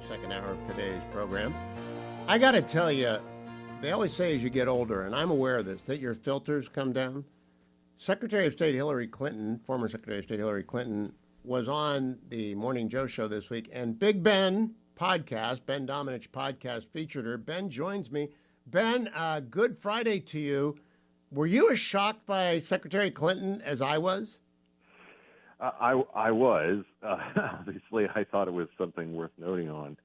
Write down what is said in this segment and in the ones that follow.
second hour of today's program. I got to tell you, they always say as you get older, and I'm aware of this, that your filters come down. Secretary of State Hillary Clinton, former Secretary of State Hillary Clinton, was on the Morning Joe show this week, and Big Ben podcast, Ben Domenech podcast, featured her. Ben joins me. Ben, good Friday to you. Were you as shocked by Secretary Clinton as I was? I was. Obviously, I thought it was something worth noting on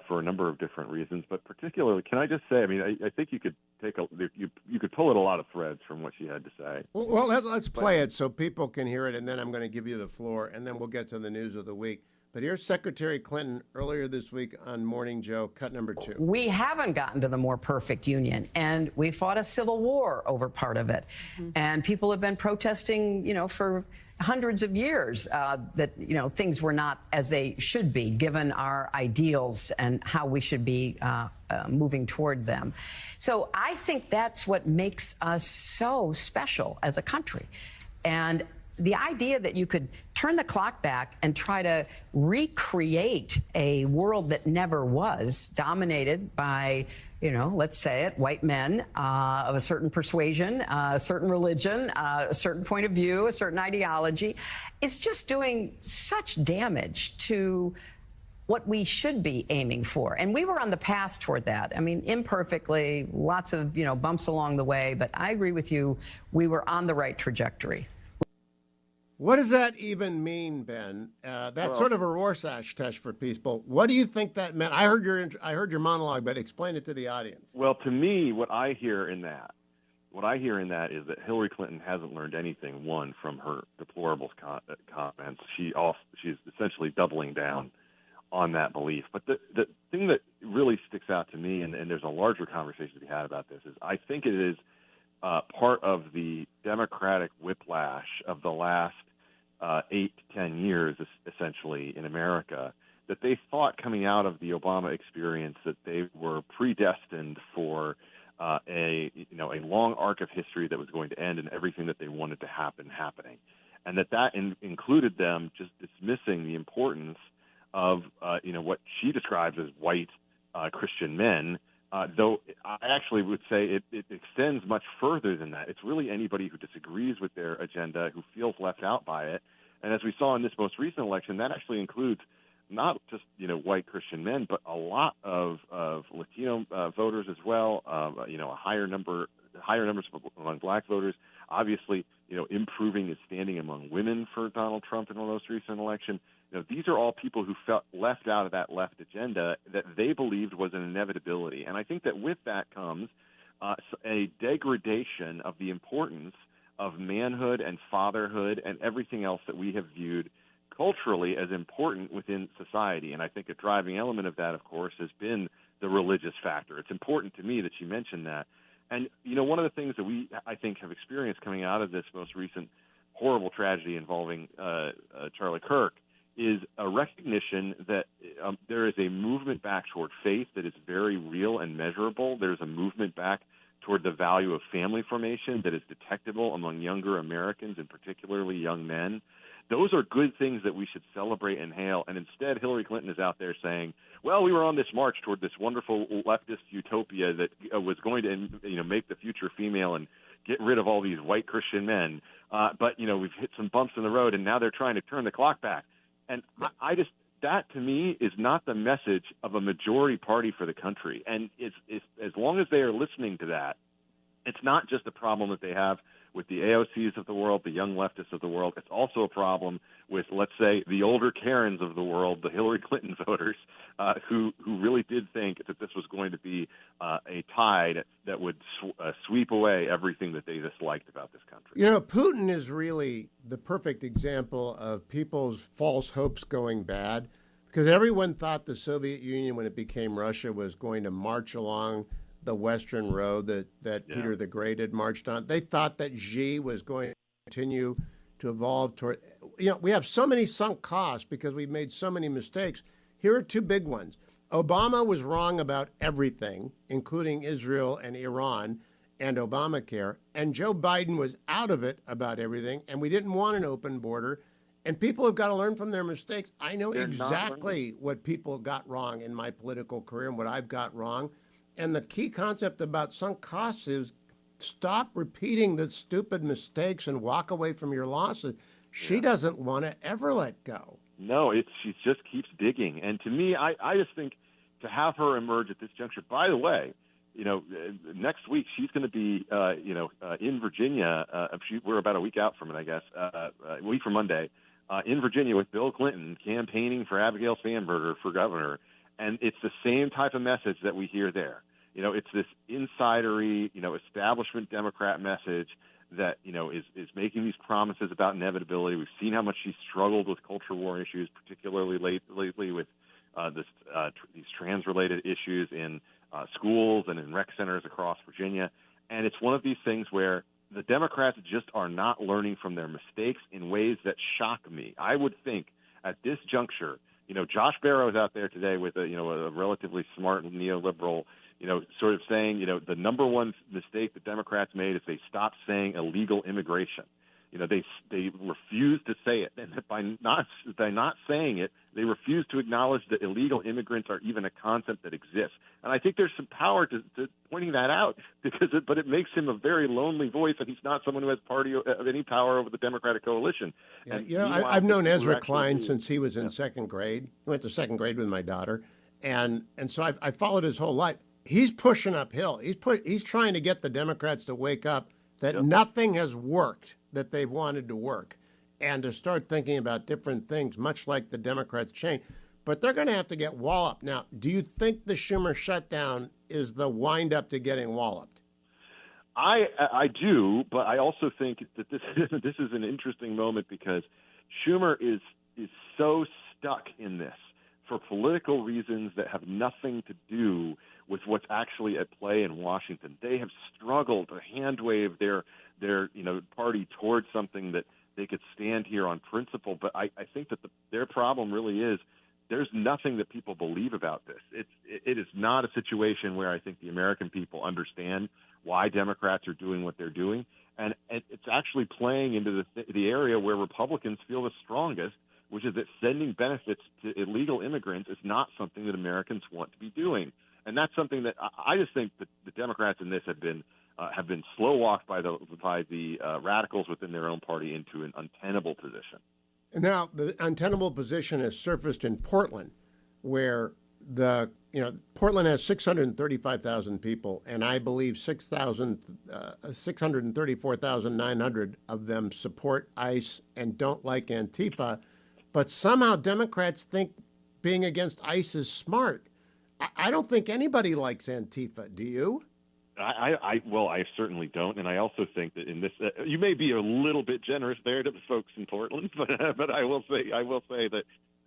for a number of different reasons. But particularly, can I just say, I mean, I think you could you could pull at a lot of threads from what she had to say. Well, let's play it so people can hear it, and then I'm going to give you the floor, and then we'll get to the news of the week. But here's Secretary Clinton earlier this week on Morning Joe, cut number 2. We haven't gotten to the more perfect union, and we fought a civil war over part of it. Mm-hmm. And people have been protesting, for hundreds of years that, things were not as they should be, given our ideals and how we should be moving toward them. So I think that's what makes us so special as a country. And the idea that you could turn the clock back and try to recreate a world that never was, dominated by, let's say it, white men of a certain persuasion, a certain religion, a certain point of view, a certain ideology, is just doing such damage to what we should be aiming for. And we were on the path toward that. I mean, imperfectly, lots of, bumps along the way, but I agree with you, we were on the right trajectory. What does that even mean, Ben? That's sort of a Rorschach test for people. What do you think that meant? I heard your monologue, but explain it to the audience. Well, to me, what I hear in that is that Hillary Clinton hasn't learned anything, one, from her deplorable comments. She's essentially doubling down on that belief. But the thing that really sticks out to me, and there's a larger conversation to be had about this, is I think it is part of the Democratic whiplash of the last 8 to 10 years, essentially, in America, that they thought coming out of the Obama experience that they were predestined for a long arc of history that was going to end and everything that they wanted to happening. And that included them just dismissing the importance of, what she describes as white Christian men, though I actually would say it extends much further than that. It's really anybody who disagrees with their agenda, who feels left out by it. And as we saw in this most recent election, that actually includes not just, white Christian men, but a lot of Latino voters as well, higher numbers among black voters. Obviously, improving his standing among women for Donald Trump in the most recent election. These are all people who felt left out of that left agenda that they believed was an inevitability. And I think that with that comes a degradation of the importance of manhood and fatherhood and everything else that we have viewed culturally as important within society. And I think a driving element of that, of course, has been the religious factor. It's important to me that you mentioned that. And, one of the things that I think, have experienced coming out of this most recent horrible tragedy involving Charlie Kirk is a recognition that there is a movement back toward faith that is very real and measurable. There's a movement back toward the value of family formation that is detectable among younger Americans, and particularly young men. Those are good things that we should celebrate and hail. And instead, Hillary Clinton is out there saying, well, we were on this march toward this wonderful leftist utopia that was going to make the future female and get rid of all these white Christian men. But we've hit some bumps in the road, and now they're trying to turn the clock back. And that to me is not the message of a majority party for the country. And it's as long as they are listening to that, it's not just a problem that they have with the AOCs of the world, the young leftists of the world. It's also a problem with, let's say, the older Karens of the world, the Hillary Clinton voters, who really did think that this was going to be a tide that would sweep away everything that they disliked about this country. Putin is really the perfect example of people's false hopes going bad, because everyone thought the Soviet Union, when it became Russia, was going to march along the Western road that Peter the Great had marched on. They thought that Xi was going to continue to evolve toward, we have so many sunk costs because we've made so many mistakes. Here are two big ones. Obama was wrong about everything, including Israel and Iran and Obamacare, and Joe Biden was out of it about everything, and we didn't want an open border. And people have got to learn from their mistakes. I know They're not learning. exactly what people got wrong in my political career and what I've got wrong. And the key concept about sunk costs is stop repeating the stupid mistakes and walk away from your losses. She doesn't want to ever let go. No, she just keeps digging. And to me, I just think to have her emerge at this juncture, by the way, next week she's going to be, in Virginia. We're about a week out from it, I guess, a week from Monday, in Virginia with Bill Clinton campaigning for Abigail Sandberger for governor. And it's the same type of message that we hear there. It's this insidery, establishment Democrat message that, is making these promises about inevitability. We've seen how much she's struggled with culture war issues, particularly lately with these trans-related issues in schools and in rec centers across Virginia. And it's one of these things where the Democrats just are not learning from their mistakes in ways that shock me. I would think at this juncture, Josh Barrow is out there today with a relatively smart neoliberal, sort of saying, the number one mistake the Democrats made is they stopped saying illegal immigration. They refuse to say it, and by not saying it, they refuse to acknowledge that illegal immigrants are even a concept that exists. And I think there's some power to pointing that out, but it makes him a very lonely voice, and he's not someone who has any power over the Democratic coalition. Yeah, and I've known Ezra Klein since he was in second grade. He went to second grade with my daughter, and so I followed his whole life. He's pushing uphill. He's trying to get the Democrats to wake up that nothing has worked that they've wanted to work, and to start thinking about different things, much like the Democrats change. But they're going to have to get walloped. Now, do you think the Schumer shutdown is the wind-up to getting walloped? I do, but I also think that this is an interesting moment because Schumer is so stuck in this for political reasons that have nothing to do with what's actually at play in Washington. They have struggled to hand wave their party towards something that they could stand here on principle. But I think that their problem really is there's nothing that people believe about this. It is not a situation where I think the American people understand why Democrats are doing what they're doing. And it's actually playing into the area where Republicans feel the strongest, which is that sending benefits to illegal immigrants is not something that Americans want to be doing. And that's something that I just think that the Democrats in this have been slow walked by the radicals within their own party into an untenable position. Now, the untenable position has surfaced in Portland, where Portland has 635,000 people, and I believe 634,900 of them support ICE and don't like Antifa. But somehow Democrats think being against ICE is smart. I don't think anybody likes Antifa. Do you? I certainly don't, and I also think that in this, you may be a little bit generous there to the folks in Portland, but I will say that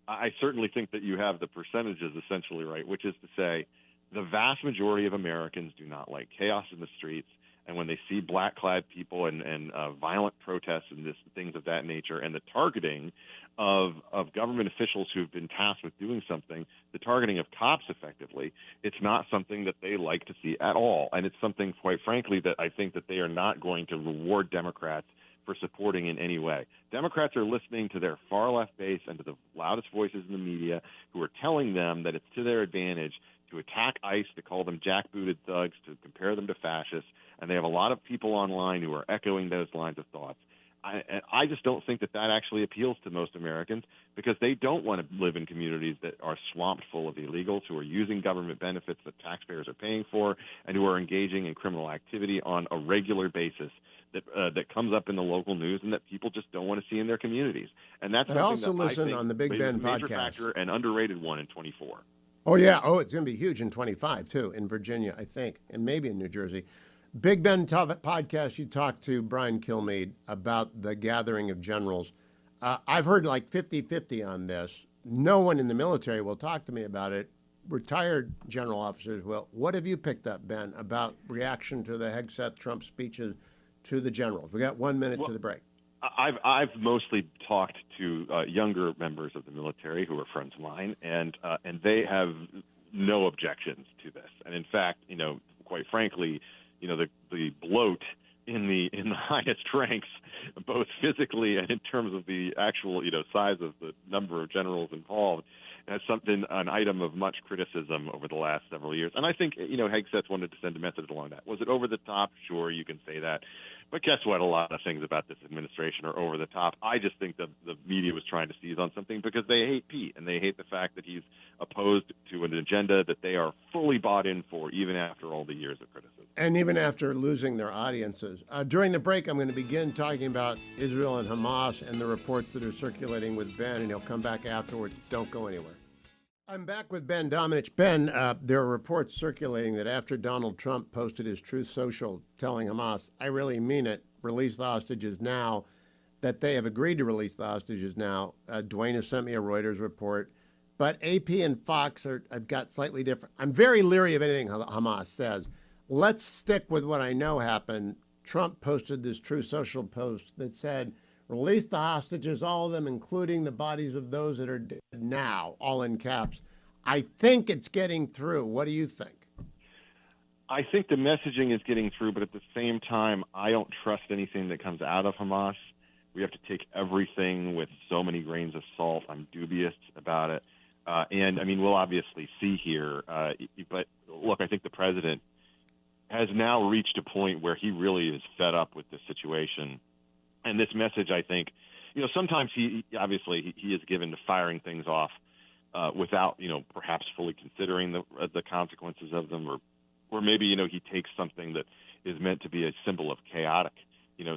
I certainly think that you have the percentages essentially right, which is to say, the vast majority of Americans do not like chaos in the streets, and when they see black-clad people and violent protests and things of that nature, and the targeting of government officials who've been tasked with doing something, the targeting of cops effectively, it's not something that they like to see at all. And it's something, quite frankly, that I think that they are not going to reward Democrats for supporting in any way. Democrats are listening to their far-left base and to the loudest voices in the media who are telling them that it's to their advantage to attack ICE, to call them jackbooted thugs, to compare them to fascists. And they have a lot of people online who are echoing those lines of thoughts. I just don't think that actually appeals to most Americans because they don't want to live in communities that are swamped full of illegals who are using government benefits that taxpayers are paying for and who are engaging in criminal activity on a regular basis that comes up in the local news and that people just don't want to see in their communities. And that's I also that listen I think on the Big Ben is a major podcast. Factor, an underrated one in 24. Oh, yeah. Oh, it's going to be huge in 25, too, in Virginia, I think, and maybe in New Jersey. Big Ben podcast, you talked to Brian Kilmeade about the gathering of generals. I've heard like 50-50 on this. No one in the military will talk to me about it. Retired general officers will. What have you picked up, Ben, about reaction to the Hegseth Trump speeches to the generals? We got 1 minute to the break. I've mostly talked to younger members of the military who are friends of mine, and they have no objections to this. And in fact, quite frankly, the bloat in the highest ranks, both physically and in terms of the actual size of the number of generals involved. That's an item of much criticism over the last several years. And I think, Hegseth wanted to send a message along that. Was it over the top? Sure, you can say that. But guess what? A lot of things about this administration are over the top. I just think that the media was trying to seize on something because they hate Pete, and they hate the fact that he's opposed to an agenda that they are fully bought in for, even after all the years of criticism. And even after losing their audiences. During the break, I'm going to begin talking about Israel and Hamas and the reports that are circulating with Ben, and he'll come back afterwards. Don't go anywhere. I'm back with Ben Domenech. Ben, there are reports circulating that after Donald Trump posted his Truth Social telling Hamas, I really mean it, release the hostages now, that they have agreed to release the hostages now. Dwayne has sent me a Reuters report. But AP and Fox have got slightly different. I'm very leery of anything Hamas says. Let's stick with what I know happened. Trump posted this Truth Social post that said, release the hostages, all of them, including the bodies of those that are dead now, all in caps. I think it's getting through. What do you think? I think the messaging is getting through, but at the same time, I don't trust anything that comes out of Hamas. We have to take everything with so many grains of salt. I'm dubious about it. And, I mean, we'll obviously see here. But, look, I think the president has now reached a point where he really is fed up with this situation. And this message, I think, sometimes he is given to firing things off without, perhaps fully considering the consequences of them, or maybe, he takes something that is meant to be a symbol of chaotic,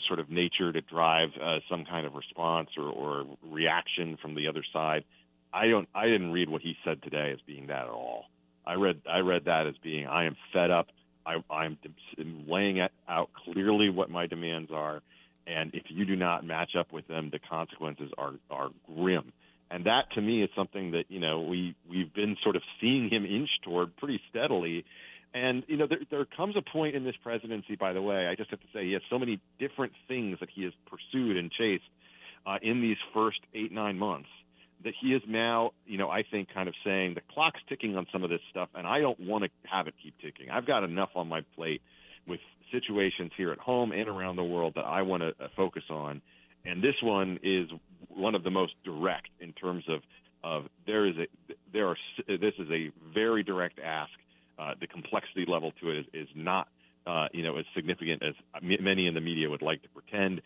sort of nature to drive some kind of response or reaction from the other side. I didn't read what he said today as being that at all. I read that as being, I am fed up. I'm laying out clearly what my demands are. And if you do not match up with them, the consequences are grim. And that, to me, is something that, we've been sort of seeing him inch toward pretty steadily. And, there comes a point in this presidency, by the way, I just have to say, he has so many different things that he has pursued and chased in these first 8-9 months that he is now, I think, kind of saying the clock's ticking on some of this stuff, and I don't want to have it keep ticking. I've got enough on my plate with situations here at home and around the world that I want to focus on. And this one is one of the most direct in terms of this is a very direct ask. The complexity level to it is not as significant as many in the media would like to pretend,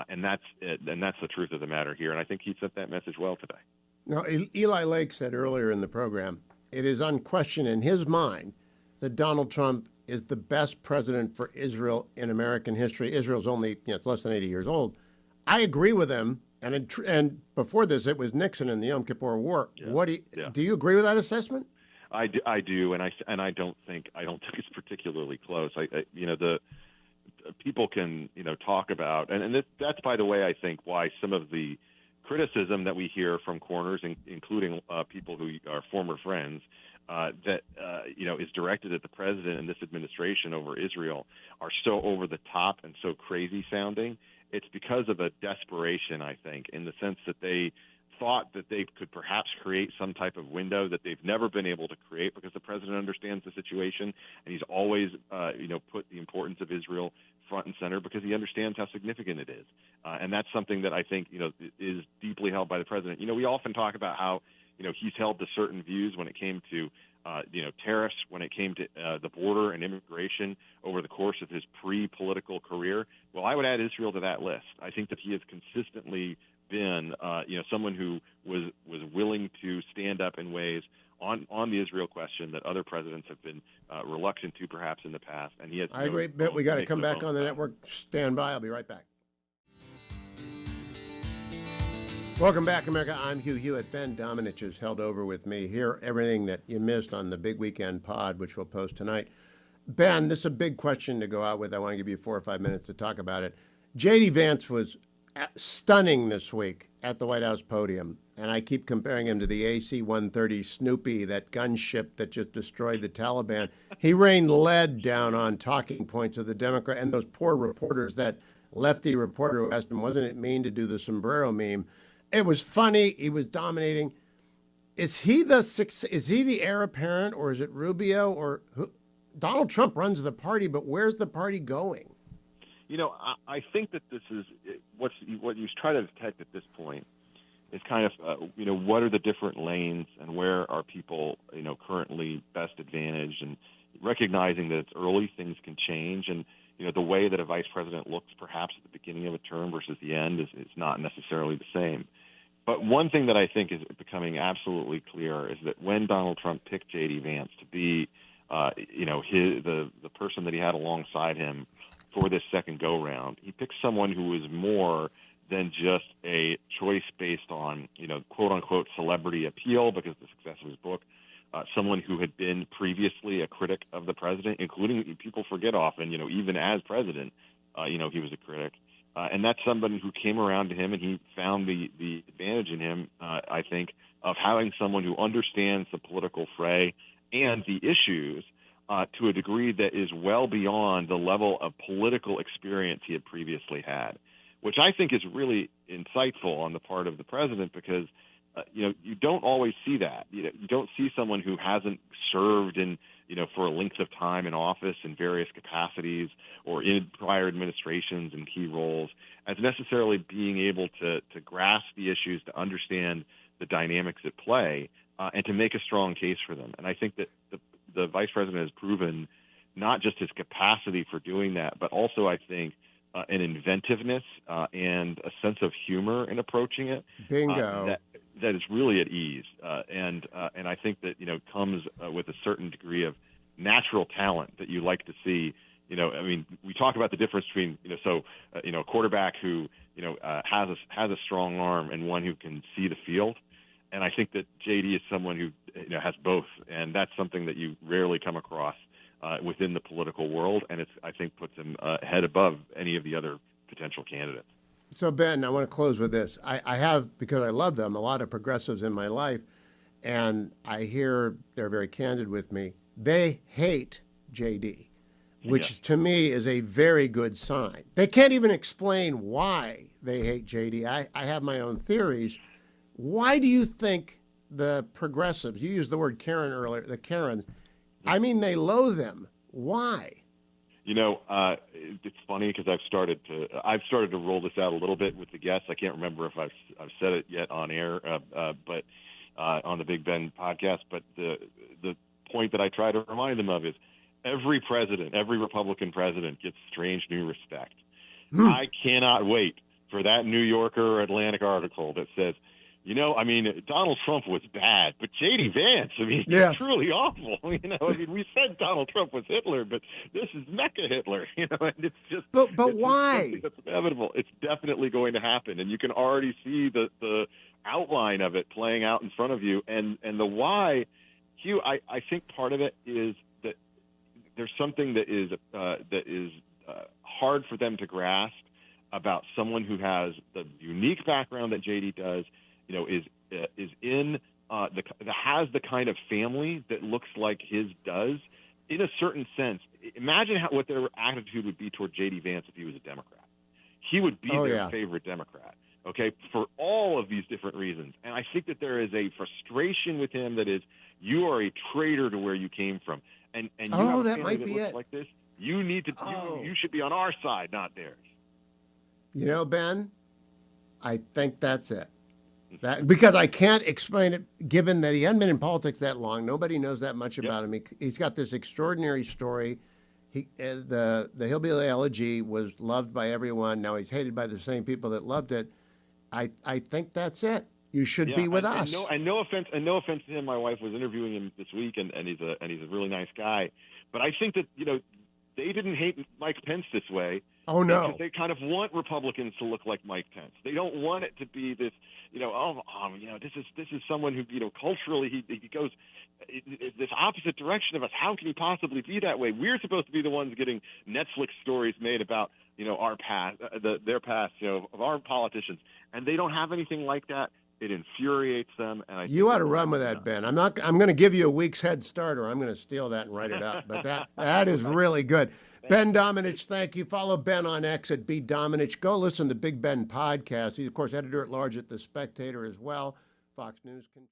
and that's the truth of the matter here. And I think he sent that message well today. Now, Eli Lake said earlier in the program, it is unquestioned in his mind that Donald Trump is the best president for Israel in American history. Israel's only it's less than 80 years old. I agree with him. And before this, it was Nixon in the Yom Kippur War. Yeah. Do you agree with that assessment? I do, and I don't think it's particularly close. The people can talk about, and that's, by the way, I think why some of the criticism that we hear from corners, including people who are former friends, that is directed at the president and this administration over Israel are so over the top and so crazy sounding. It's because of a desperation, I think, in the sense that they thought that they could perhaps create some type of window that they've never been able to create because the president understands the situation and he's always, put the importance of Israel front and center because he understands how significant it is. And that's something that I think, is deeply held by the president. We often talk about how, he's held to certain views when it came to, tariffs, when it came to the border and immigration over the course of his pre-political career. Well, I would add Israel to that list. I think that he has consistently been, someone who was willing to stand up in ways on the Israel question that other presidents have been reluctant to, perhaps in the past. And he has. I agree, but we got to come back on the network. Stand by. I'll be right back. Welcome back, America. I'm Hugh Hewitt. Ben Domenech is held over with me. Hear everything that you missed on the Big Weekend pod, which we'll post tonight. Ben, this is a big question to go out with. I want to give you 4 or 5 minutes to talk about it. JD Vance was stunning this week at the White House podium, and I keep comparing him to the AC-130 Snoopy, that gunship that just destroyed the Taliban. He rained lead down on talking points of the Democrat and those poor reporters, that lefty reporter who asked him, wasn't it mean to do the sombrero meme? It was funny. He was dominating. Is he the heir apparent, or is it Rubio, or who? Donald Trump runs the party, but where's the party going? I think that this is what you try to detect at this point is kind of, what are the different lanes and where are people, currently best advantaged, and recognizing that it's early, things can change. And, the way that a vice president looks perhaps at the beginning of a term versus the end is not necessarily the same. But one thing that I think is becoming absolutely clear is that when Donald Trump picked JD Vance to be, the person that he had alongside him for this second go-round, he picked someone who was more than just a choice based on, quote-unquote celebrity appeal because of the success of his book, someone who had been previously a critic of the president, including, people forget often, even as president, he was a critic. And that's somebody who came around to him, and he found the advantage in him, I think, of having someone who understands the political fray and the issues to a degree that is well beyond the level of political experience he had previously had, which I think is really insightful on the part of the president because, you don't always see that. You don't see someone who hasn't served in, for a length of time in office in various capacities or in prior administrations and key roles as necessarily being able to grasp the issues, to understand the dynamics at play, and to make a strong case for them. And I think that the vice president has proven not just his capacity for doing that, but also, I think, an inventiveness and a sense of humor in approaching it. Bingo. That is really at ease, and I think that comes with a certain degree of natural talent that you like to see. We talk about the difference between a quarterback who has a strong arm and one who can see the field, and I think that JD is someone who has both, and that's something that you rarely come across within the political world, and I think puts him head above any of the other potential candidates. So, Ben, I want to close with this. I have, because I love them, a lot of progressives in my life, and I hear they're very candid with me. They hate JD, which to me is a very good sign. They can't even explain why they hate JD. I have my own theories. Why do you think the progressives, you used the word Karen earlier, the Karens, they loathe them. Why? It's funny because I've started to roll this out a little bit with the guests. I can't remember if I've said it yet on air, but on the Big Ben podcast. But the point that I try to remind them of is every Republican president gets strange new respect. I cannot wait for that New Yorker or Atlantic article that says, Donald Trump was bad, but JD Vance, yes. He's truly awful. We said Donald Trump was Hitler, but this is Mecha Hitler, and it's just. But it's why? Just that's inevitable. It's definitely going to happen, and you can already see the outline of it playing out in front of you, and the why, Hugh. I think part of it is that there's something that is hard for them to grasp about someone who has the unique background that JD does. Is in has the kind of family that looks like his does, in a certain sense. Imagine what their attitude would be toward JD Vance if he was a Democrat. He would be their favorite Democrat, okay, for all of these different reasons. And I think that there is a frustration with him that is, you are a traitor to where you came from, and you have a that family might that be looks it. like this. You need to. You should be on our side, not theirs. Ben, I think that's it. Because I can't explain it, given that he hadn't been in politics that long. Nobody knows that much about him. He's got this extraordinary story. The Hillbilly Elegy was loved by everyone. Now he's hated by the same people that loved it. I think that's it. You should be with us. And no offense to him. My wife was interviewing him this week, and he's a really nice guy. But I think that they didn't hate Mike Pence this way. Oh no! Because they kind of want Republicans to look like Mike Pence. They don't want it to be this, this is someone who, culturally he goes this opposite direction of us. How can he possibly be that way? We're supposed to be the ones getting Netflix stories made about, our past, their past, of our politicians, and they don't have anything like that. It infuriates them. And you ought to run with that, Ben. I'm going to give you a week's head start, or I'm going to steal that and write it up. But that is really good. Ben Domenech, thank you. Follow Ben on X at @BDomenech. Go listen to Big Ben podcast. He's, of course, editor-at-large at The Spectator as well. Fox News.